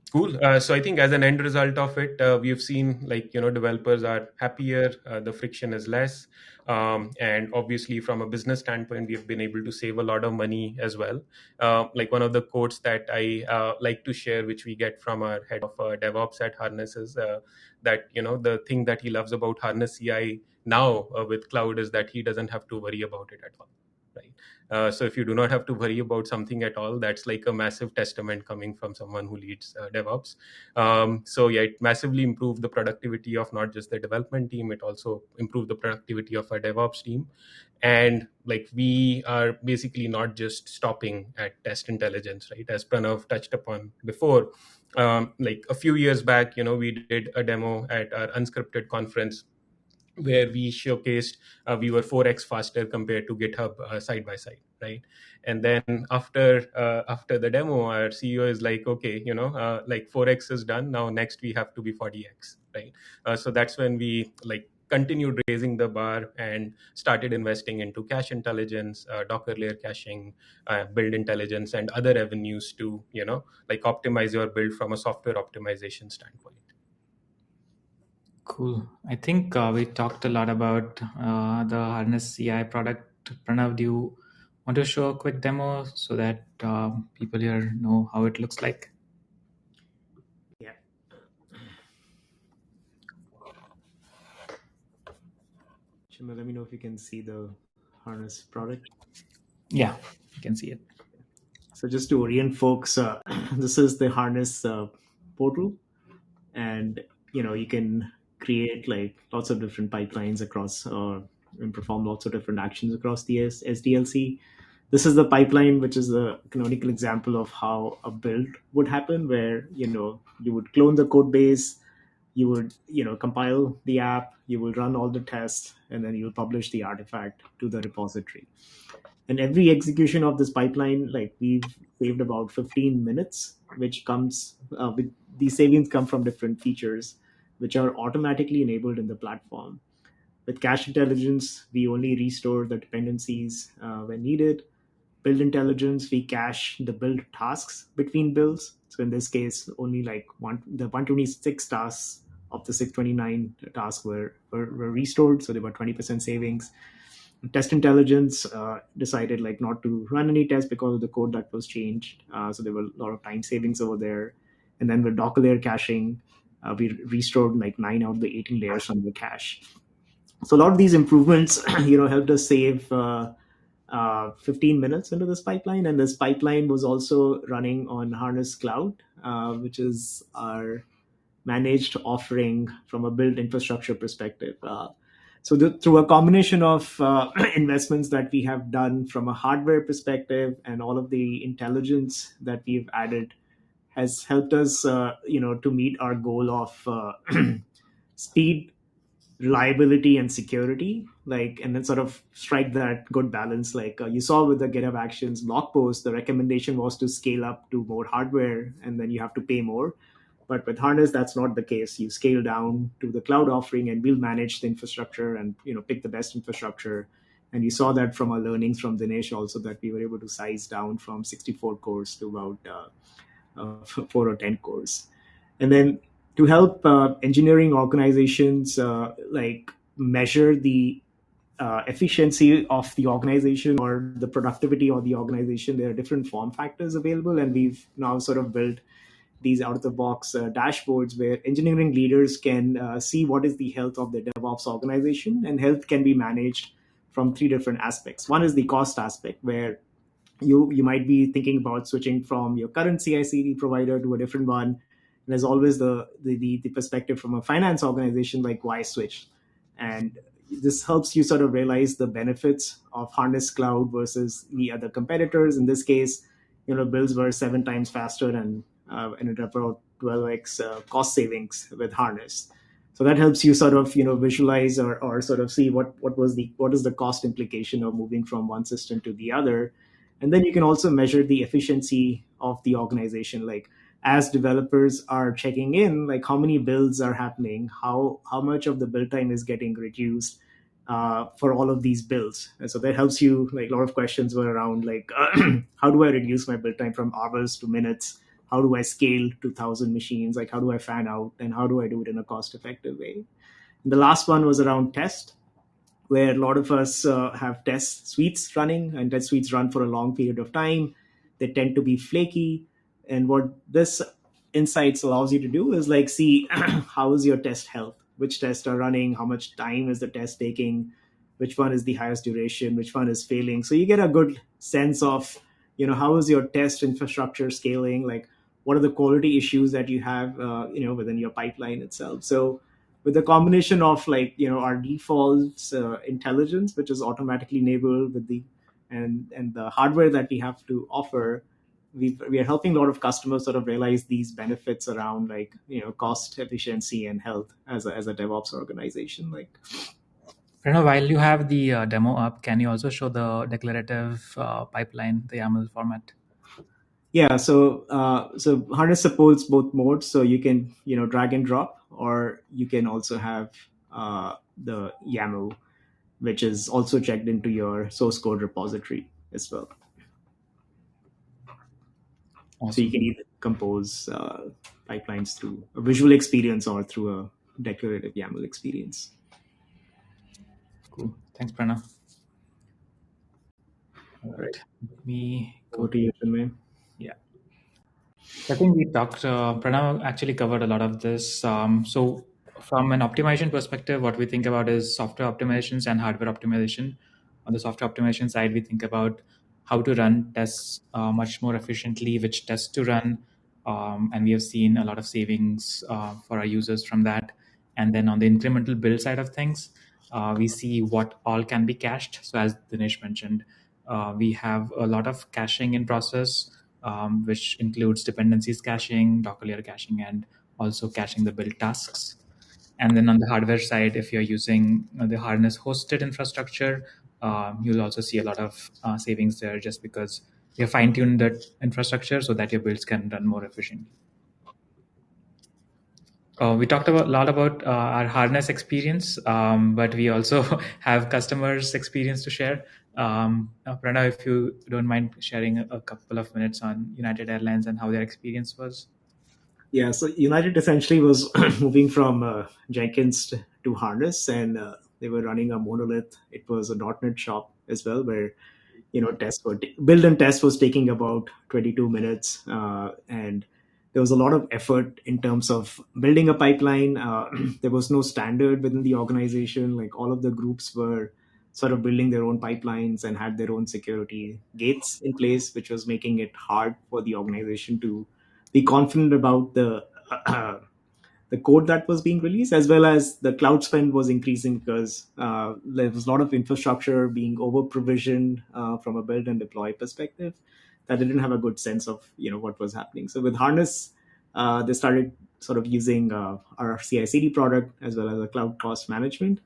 Cool. So I think as an end result of it, we have seen like, developers are happier, the friction is less. And obviously from a business standpoint, we have been able to save a lot of money as well. Like one of the quotes that I like to share, which we get from our head of DevOps at Harness, is that, the thing that he loves about Harness CI now with cloud is that he doesn't have to worry about it at all. Right. So if you do not have to worry about something at all, that's like a massive testament coming from someone who leads DevOps. So yeah, it massively improved the productivity of not just the development team, it also improved the productivity of our DevOps team. And like we are basically not just stopping at test intelligence, right? As Pranav touched upon before, like a few years back, we did a demo at our Unscripted conference, where we showcased we were 4x faster compared to GitHub side by side, right? And then after the demo, our CEO is like, okay, like 4x is done. Now next we have to be 40x, right? So that's when we like continued raising the bar and started investing into cache intelligence, Docker layer caching, build intelligence, and other avenues to, like optimize your build from a software optimization standpoint. Cool. I think we talked a lot about the Harness CI product. Pranav, do you want to show a quick demo so that people here know how it looks like? Yeah. Shima, let me know if you can see the Harness product. Yeah, you can see it. So just to orient folks, this is the Harness portal, and you can create like lots of different pipelines across and perform lots of different actions across the SDLC. This is the pipeline, which is a canonical example of how a build would happen, where you would clone the code base, you would compile the app, you will run all the tests, and then you'll publish the artifact to the repository. And every execution of this pipeline, like we've saved about 15 minutes, which comes with these savings come from different features which are automatically enabled in the platform. With cache intelligence, we only restore the dependencies when needed. Build intelligence, we cache the build tasks between builds. So in this case, only like the 126 tasks of the 629 tasks were restored, so they were 20% savings. Test intelligence decided like not to run any tests because of the code that was changed, so there were a lot of time savings over there. And then with Docker layer caching, we restored like 9 out of the 18 layers from the cache. So a lot of these improvements helped us save 15 minutes into this pipeline. And this pipeline was also running on Harness Cloud, which is our managed offering from a build infrastructure perspective. So through a combination of investments that we have done from a hardware perspective and all of the intelligence that we've added has helped us, to meet our goal of speed, reliability, and security, and then sort of strike that good balance. You saw with the GitHub Actions blog post, the recommendation was to scale up to more hardware, and then you have to pay more. But with Harness, that's not the case. You scale down to the cloud offering, and we'll manage the infrastructure and pick the best infrastructure. And you saw that from our learnings from Dinesh also, that we were able to size down from 64 cores to about 4 or 10 cores. And then to help engineering organizations measure the efficiency of the organization or the productivity of the organization, there are different form factors available, and we've now sort of built these out-of-the-box dashboards where engineering leaders can see what is the health of the DevOps organization, and health can be managed from 3 different aspects. One is the cost aspect, where you might be thinking about switching from your current CI/CD provider to a different one. And there's always the perspective from a finance organization, like why switch? And this helps you sort of realize the benefits of Harness Cloud versus the other competitors. In this case, builds were 7 times faster and ended up about 12x cost savings with Harness. So that helps you sort of visualize or sort of see what is the cost implication of moving from one system to the other. And then you can also measure the efficiency of the organization, like as developers are checking in, like how many builds are happening, how much of the build time is getting reduced for all of these builds. And so that helps you, like a lot of questions were around like, how do I reduce my build time from hours to minutes? How do I scale to 1,000 machines? Like how do I fan out, and how do I do it in a cost-effective way? And the last one was around test, where a lot of us have test suites running, and test suites run for a long period of time. They tend to be flaky. And what this insights allows you to do is like see how is your test health, which tests are running, how much time is the test taking, which one is the highest duration, which one is failing. So you get a good sense of, how is your test infrastructure scaling, like what are the quality issues that you have, within your pipeline itself. So with the combination of our default intelligence, which is automatically enabled with and the hardware that we have to offer, we are helping a lot of customers sort of realize these benefits around cost efficiency and health as a DevOps organization. While you have the demo up, can you also show the declarative pipeline, the YAML format? Yeah, so Harness supports both modes, so you can drag and drop, or you can also have the YAML, which is also checked into your source code repository as well. Awesome. So you can either compose pipelines through a visual experience or through a declarative YAML experience. Cool. Thanks, Pranav. All right. Let me go Over to you, Chinmay. Yeah. I think we talked, Pranav actually covered a lot of this. So from an optimization perspective, what we think about is software optimizations and hardware optimization. On the software optimization side, we think about how to run tests much more efficiently, which tests to run. And we have seen a lot of savings for our users from that. And then on the incremental build side of things, we see what all can be cached. So as Dinesh mentioned, we have a lot of caching in process, which includes dependencies caching, Docker layer caching, and also caching the build tasks. And then on the hardware side, if you're using the Harness hosted infrastructure, you'll also see a lot of savings there, just because you fine-tuned that infrastructure so that your builds can run more efficiently. We talked a lot about our Harness experience, but we also have customers' experience to share. Pranav, if you don't mind sharing a couple of minutes on United Airlines and how their experience was. Yeah, so United essentially was moving from Jenkins to Harness, and they were running a monolith. It was a .NET shop as well, where build and test was taking about 22 minutes, and there was a lot of effort in terms of building a pipeline. There was no standard within the organization. Like, all of the groups were sort of building their own pipelines and had their own security gates in place, which was making it hard for the organization to be confident about the code that was being released, as well as the cloud spend was increasing because there was a lot of infrastructure being over provisioned from a build and deploy perspective that they didn't have a good sense of what was happening. So with Harness, they started sort of using our CI/CD product as well as a cloud cost management.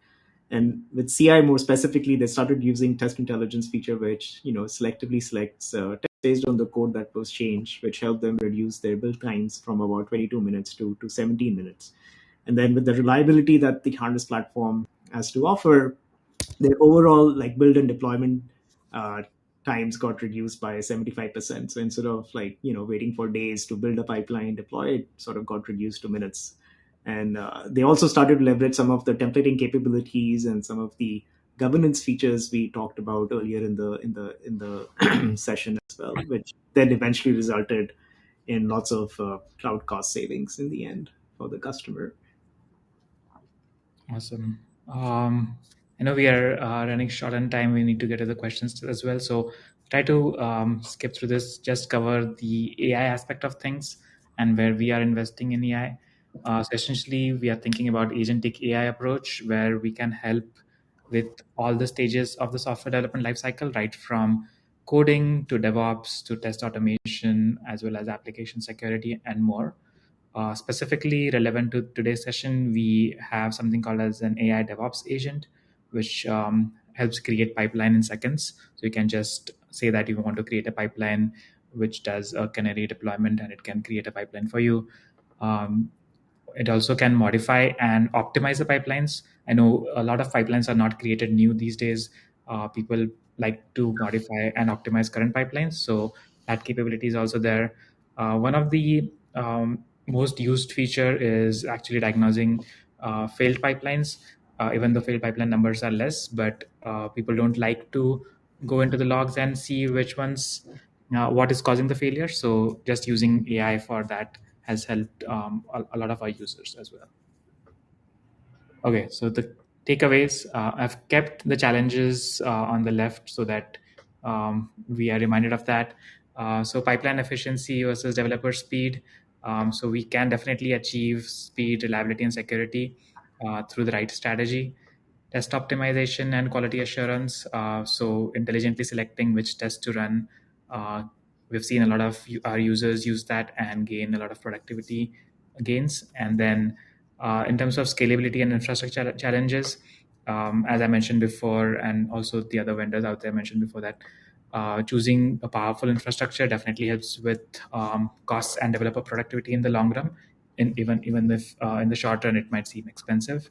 And with CI more specifically, they started using test intelligence feature, which selectively selects tests based on the code that was changed, which helped them reduce their build times from about 22 minutes to 17 minutes. And then with the reliability that the Harness platform has to offer, their overall build and deployment times got reduced by 75%. So instead of waiting for days to build a pipeline, deploy, it sort of got reduced to minutes. And they also started to leverage some of the templating capabilities and some of the governance features we talked about earlier in the session as well, which then eventually resulted in lots of cloud cost savings in the end for the customer. Awesome. I know we are running short on time. We need to get to the questions as well. So try to skip through this, just cover the AI aspect of things and where we are investing in AI. So essentially, we are thinking about agentic AI approach, where we can help with all the stages of the software development lifecycle, right from coding to DevOps to test automation, as well as application security and more. Specifically relevant to today's session, we have something called as an AI DevOps agent, which helps create pipeline in seconds. So you can just say that you want to create a pipeline which does a canary deployment, and it can create a pipeline for you. It also can modify and optimize the pipelines. I know a lot of pipelines are not created new these days. People like to modify and optimize current pipelines. So that capability is also there. One of the most used feature is actually diagnosing failed pipelines, even though failed pipeline numbers are less, but people don't like to go into the logs and see which ones, what is causing the failure. So just using AI for that has helped a lot of our users as well. Okay, so the takeaways, I've kept the challenges on the left so that we are reminded of that. So pipeline efficiency versus developer speed. So we can definitely achieve speed, reliability, and security through the right strategy. Test optimization and quality assurance. So intelligently selecting which test to run. We've seen a lot of our users use that and gain a lot of productivity gains. And then in terms of scalability and infrastructure challenges, as I mentioned before, and also the other vendors out there mentioned before that, choosing a powerful infrastructure definitely helps with costs and developer productivity in the long run, even if in the short run it might seem expensive.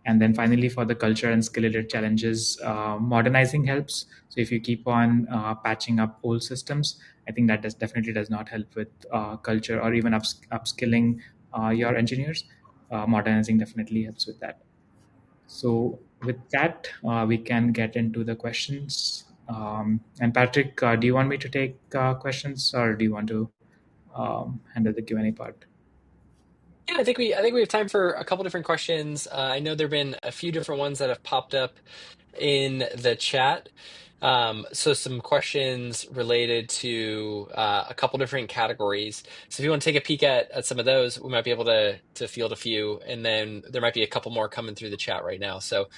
And then finally, for the culture and skill-related challenges, modernizing helps. So if you keep on patching up old systems, I think that definitely does not help with culture or even upskilling your engineers. Modernizing definitely helps with that. So with that, we can get into the questions. And Patrick, do you want me to take questions, or do you want to handle the Q&A part? Yeah, I think we have time for a couple different questions. I know there've been a few different ones that have popped up in the chat. So some questions related to a couple different categories. So if you want to take a peek at some of those, we might be able to field a few, and then there might be a couple more coming through the chat right now. So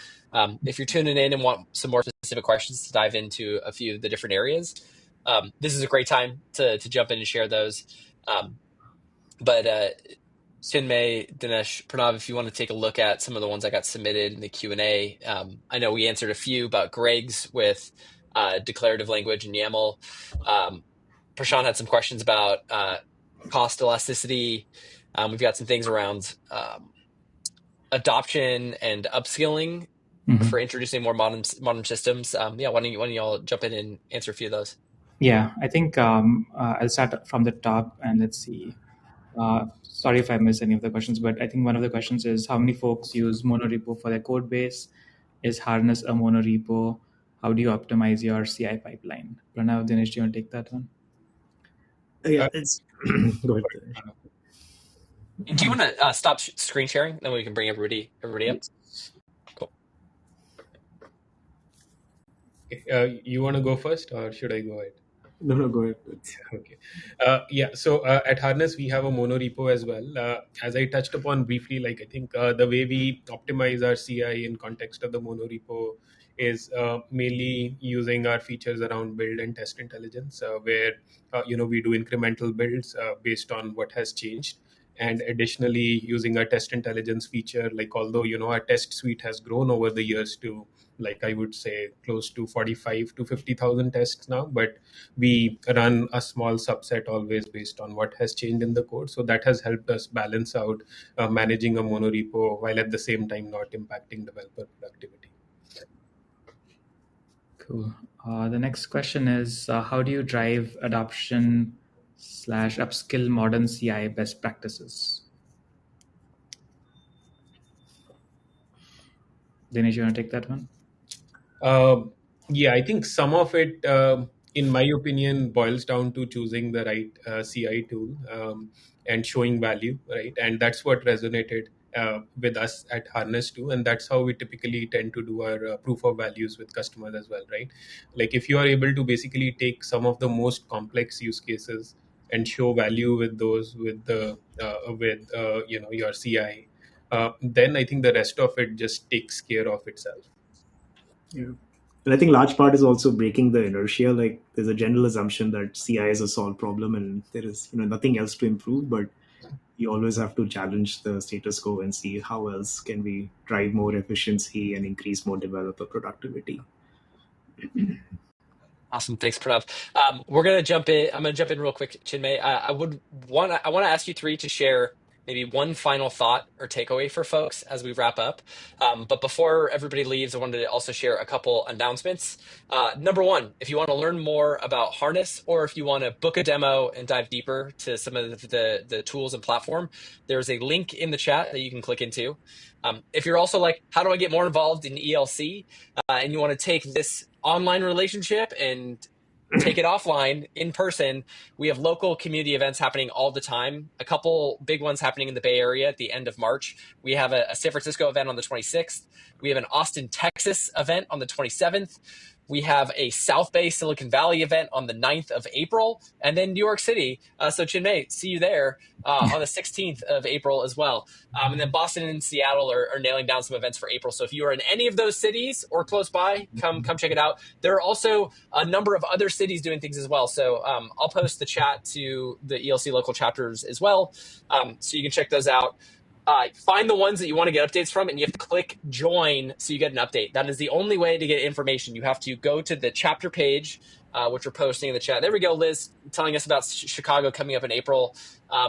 if you're tuning in and want some more specific questions to dive into a few of the different areas, this is a great time to jump in and share those. But Chinmay, Dinesh, Pranav, if you want to take a look at some of the ones I got submitted in the Q&A, I know we answered a few about Greg's with declarative language and YAML. Prashant had some questions about cost elasticity. We've got some things around adoption and upskilling for introducing more modern systems. Yeah, why don't y'all jump in and answer a few of those? Yeah, I think I'll start from the top, and let's see. Sorry if I missed any of the questions, but I think one of the questions is how many folks use monorepo for their code base? Is Harness a monorepo? How do you optimize your CI pipeline? Pranav, Dinesh, do you want to take that one? Yeah, it's go ahead. Do you want to stop screen sharing? Then we can bring everybody up. Yes. Cool. You want to go first, or should I go ahead? No, go ahead. Okay. Yeah. So at Harness, we have a monorepo as well. As I touched upon briefly, like I think the way we optimize our CI in context of the monorepo is mainly using our features around build and test intelligence, where we do incremental builds based on what has changed. And additionally, using our test intelligence feature, like although our test suite has grown over the years to, like I would say, close to 45 to 50,000 tests now, but we run a small subset always based on what has changed in the code. So that has helped us balance out managing a monorepo while at the same time not impacting developer productivity. Cool. The next question is how do you drive adoption / upskill modern CI best practices? Dinesh, you want to take that one? Yeah, I think some of it, in my opinion, boils down to choosing the right CI tool and showing value, right? And that's what resonated with us at Harness too. And that's how we typically tend to do our proof of values with customers as well, right? Like if you are able to basically take some of the most complex use cases and show value with those, with the your CI, then I think the rest of it just takes care of itself. Yeah. And I think large part is also breaking the inertia. Like there's a general assumption that CI is a solved problem and there is nothing else to improve, but you always have to challenge the status quo and see how else can we drive more efficiency and increase more developer productivity. Awesome, thanks, Pranav. We're gonna jump in. I'm gonna jump in real quick, Chinmay. I want to ask you three to share maybe one final thought or takeaway for folks as we wrap up. But before everybody leaves, I wanted to also share a couple announcements. Number one, if you want to learn more about Harness, or if you want to book a demo and dive deeper to some of the tools and platform, there's a link in the chat that you can click into. If you're also like, how do I get more involved in ELC? And you want to take this online relationship and take it offline in person, we have local community events happening all the time. A couple big ones happening in the Bay Area at the end of March. We have a San Francisco event on the 26th. We have an Austin, Texas event on the 27th. We have a South Bay, Silicon Valley event on the 9th of April, and then New York City. So Chinmay, see you there on the 16th of April as well. And then Boston and Seattle are nailing down some events for April. So if you are in any of those cities or close by, come check it out. There are also a number of other cities doing things as well. So I'll post the chat to the ELC local chapters as well, so you can check those out. Find the ones that you want to get updates from, and you have to click join so you get an update. That is the only way to get information. You have to go to the chapter page, which we're posting in the chat. There we go, Liz, telling us about Chicago coming up in April.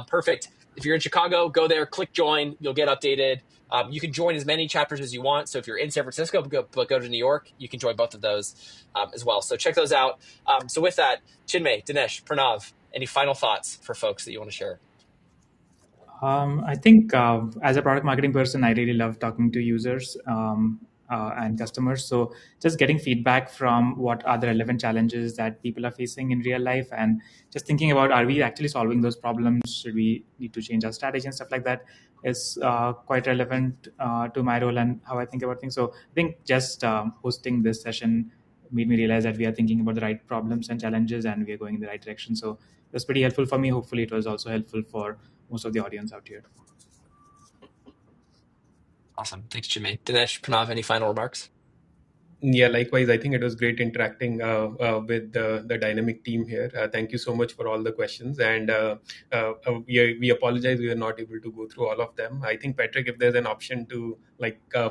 Perfect. If you're in Chicago, go there, click join. You'll get updated. You can join as many chapters as you want. So if you're in San Francisco, but go to New York, you can join both of those as well. So check those out. So with that, Chinmay, Dinesh, Pranav, any final thoughts for folks that you want to share? I think as a product marketing person, I really love talking to users and customers. So just getting feedback from what are the relevant challenges that people are facing in real life, and just thinking about, are we actually solving those problems? Should we need to change our strategy and stuff like that is quite relevant to my role and how I think about things. So I think just hosting this session made me realize that we are thinking about the right problems and challenges, and we are going in the right direction. So it was pretty helpful for me. Hopefully it was also helpful for most of the audience out here. Awesome. Thanks, Chinmay. Dinesh, Pranav, any final remarks? Yeah, likewise. I think it was great interacting with the dynamic team here. Thank you so much for all the questions. And we apologize we were not able to go through all of them. I think, Patrick, if there's an option to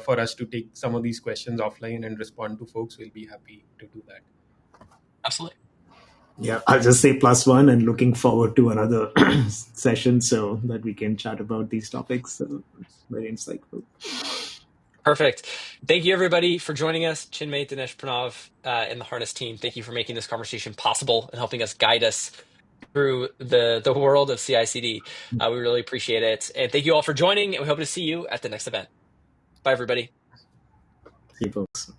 for us to take some of these questions offline and respond to folks, we'll be happy to do that. Absolutely. Yeah, I'll just say +1 and looking forward to another session so that we can chat about these topics. So very insightful. Perfect. Thank you, everybody, for joining us. Chinmay, Dinesh, Pranav, and the Harness team. Thank you for making this conversation possible and helping us guide us through the world of CI/CD. We really appreciate it. And thank you all for joining, and we hope to see you at the next event. Bye, everybody. See you, folks.